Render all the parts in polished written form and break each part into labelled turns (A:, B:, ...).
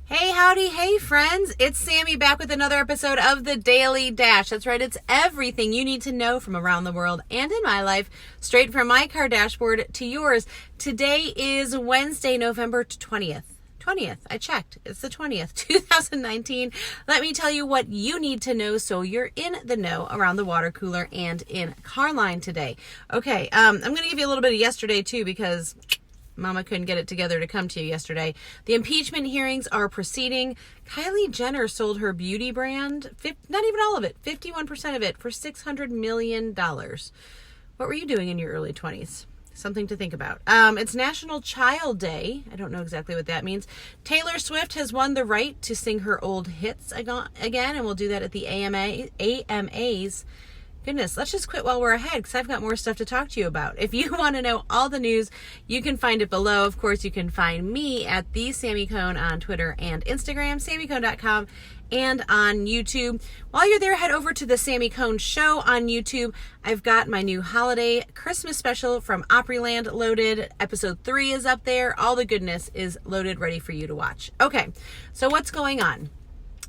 A: Hey, howdy, hey, friends. It's Sammy back with another episode of The Daily Dash. That's right, it's everything you need to know from around the world and in my life, straight from my car dashboard to yours. Today is Wednesday, November 20th. I checked. It's the 20th, 2019. Let me tell you what you need to know so you're in the know around the water cooler and in Carline today. Okay, I'm going to give you a little bit of yesterday, too, because Mama couldn't get it together to come to you yesterday. The impeachment hearings are proceeding. Kylie Jenner sold her beauty brand, not even all of it, 51% of it, for $600 million. What were you doing in your early 20s? Something to think about. It's National Child Day. I don't know exactly what that means. Taylor Swift has won the right to sing her old hits again, and we'll do that at the AMAs. Goodness, let's just quit while we're ahead because I've got more stuff to talk to you about. If you want to know all the news, you can find it below. Of course, you can find me at the Sammy Cone on Twitter and Instagram, sammycone.com, and on YouTube. While you're there, head over to the Sammy Cone Show on YouTube. I've got my new holiday Christmas special from Opryland loaded. Episode 3 is up there. All the goodness is loaded, ready for you to watch. Okay, so what's going on?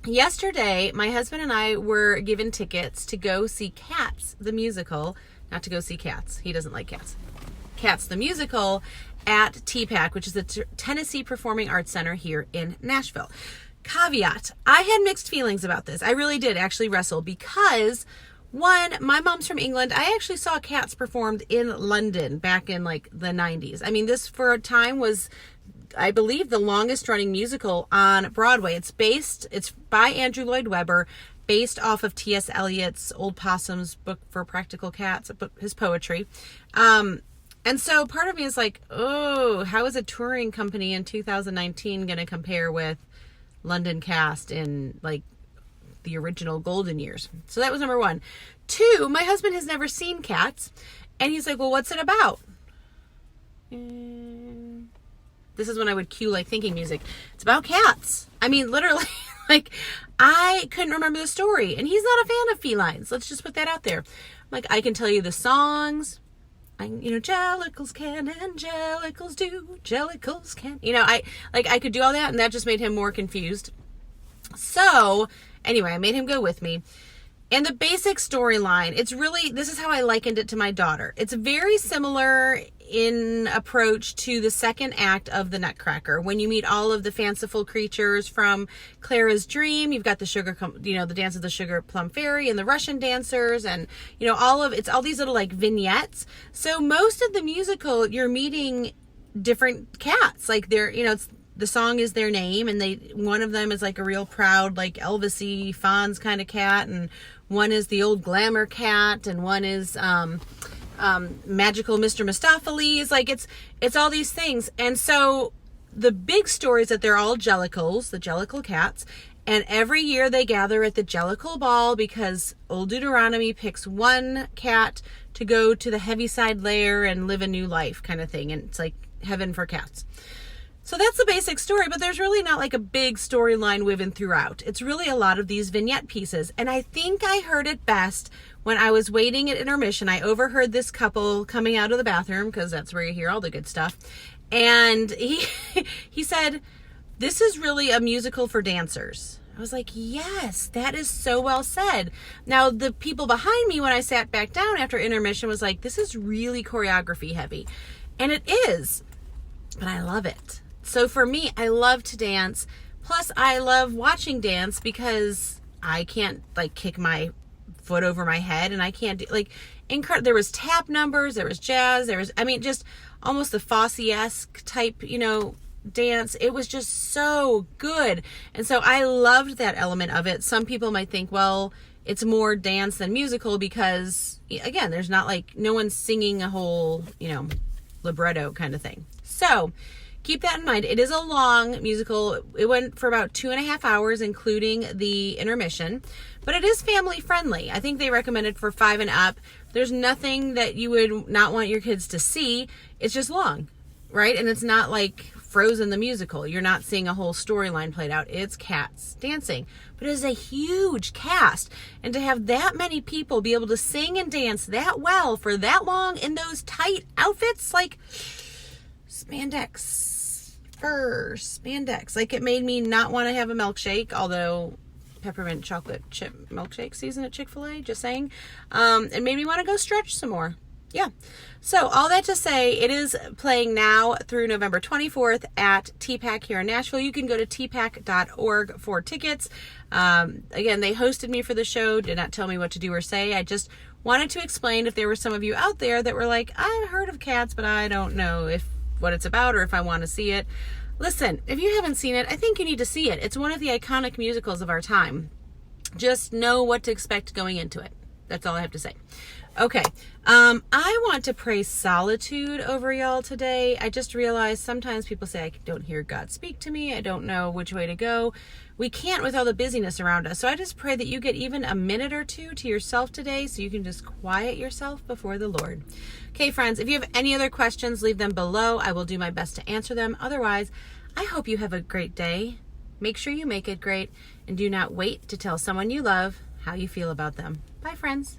A: Yesterday, my husband and I were given tickets to go see Cats, the musical. Not to go see Cats. He doesn't like cats. Cats, the musical, at TPAC, which is the Tennessee Performing Arts Center here in Nashville. Caveat, I had mixed feelings about this. I really did actually wrestle because, one, my mom's from England. I actually saw Cats performed in London back in like the 90s. I mean, this for a time was, I believe, the longest running musical on Broadway. It's by Andrew Lloyd Weber, based off of T.S. Eliot's Old Possum's book for practical cats, his poetry. And so part of me is like, oh, how is a touring company in 2019 going to compare with London cast in like the original golden years? So that was number one. 2, my husband has never seen Cats, and he's like, well, what's it about? This is when I would cue like thinking music. It's about cats. I mean, literally, like, I couldn't remember the story. And he's not a fan of felines. Let's just put that out there. Like, I can tell you the songs. Jellicles can and jellicles do. Jellicles can. I could do all that, and that just made him more confused. So, anyway, I made him go with me. And the basic storyline, this is how I likened it to my daughter. It's very similar in approach to the second act of The Nutcracker. When you meet all of the fanciful creatures from Clara's Dream, you've got the dance of the Sugar Plum Fairy and the Russian dancers, and it's all these little like vignettes. So most of the musical, you're meeting different cats. Like the song is their name, and one of them is like a real proud, like Elvis-y Fonz kind of cat, and one is the old glamour cat, and one is magical Mr. Mistopheles. Like it's all these things. And so the big story is that they're all jellicles, the jellicle cats, and every year they gather at the jellicle ball because old Deuteronomy picks one cat to go to the Heaviside lair and live a new life kind of thing. And it's like heaven for cats. So that's the basic story, but there's really not like a big storyline woven throughout. It's really a lot of these vignette pieces. And I think I heard it best when I was waiting at intermission. I overheard this couple coming out of the bathroom, because that's where you hear all the good stuff. And he said, "This is really a musical for dancers." I was like, yes, that is so well said. Now, the people behind me, when I sat back down after intermission, was like, this is really choreography heavy. And it is, but I love it. So for me, I love to dance. Plus, I love watching dance because I can't like kick my foot over my head, and I can't do there was tap numbers, there was jazz, just almost the Fosse-esque type, dance. It was just so good. And so I loved that element of it. Some people might think, well, it's more dance than musical because, again, there's not like no one's singing a whole, libretto kind of thing. So keep that in mind. It is a long musical. It went for about 2.5 hours, including the intermission, but it is family friendly. I think they recommend it for 5 and up. There's nothing that you would not want your kids to see. It's just long, right? And it's not like Frozen the musical. You're not seeing a whole storyline played out. It's cats dancing, but it is a huge cast. And to have that many people be able to sing and dance that well for that long in those tight outfits, like spandex, for spandex. Like, it made me not want to have a milkshake, although peppermint chocolate chip milkshake season at Chick-fil-A, just saying. It made me want to go stretch some more. Yeah. So all that to say, it is playing now through November 24th at TPAC here in Nashville. You can go to tpac.org for tickets. Again, they hosted me for the show, did not tell me what to do or say. I just wanted to explain if there were some of you out there that were like, I've heard of Cats, but I don't know what it's about or if I want to see it. Listen, if you haven't seen it, I think you need to see it. It's one of the iconic musicals of our time. Just know what to expect going into it. That's all I have to say. Okay, I want to pray solitude over y'all today. I just realized sometimes people say, I don't hear God speak to me. I don't know which way to go. We can't with all the busyness around us. So I just pray that you get even a minute or two to yourself today so you can just quiet yourself before the Lord. Okay, friends, if you have any other questions, leave them below. I will do my best to answer them. Otherwise, I hope you have a great day. Make sure you make it great, and do not wait to tell someone you love how you feel about them. Bye, friends.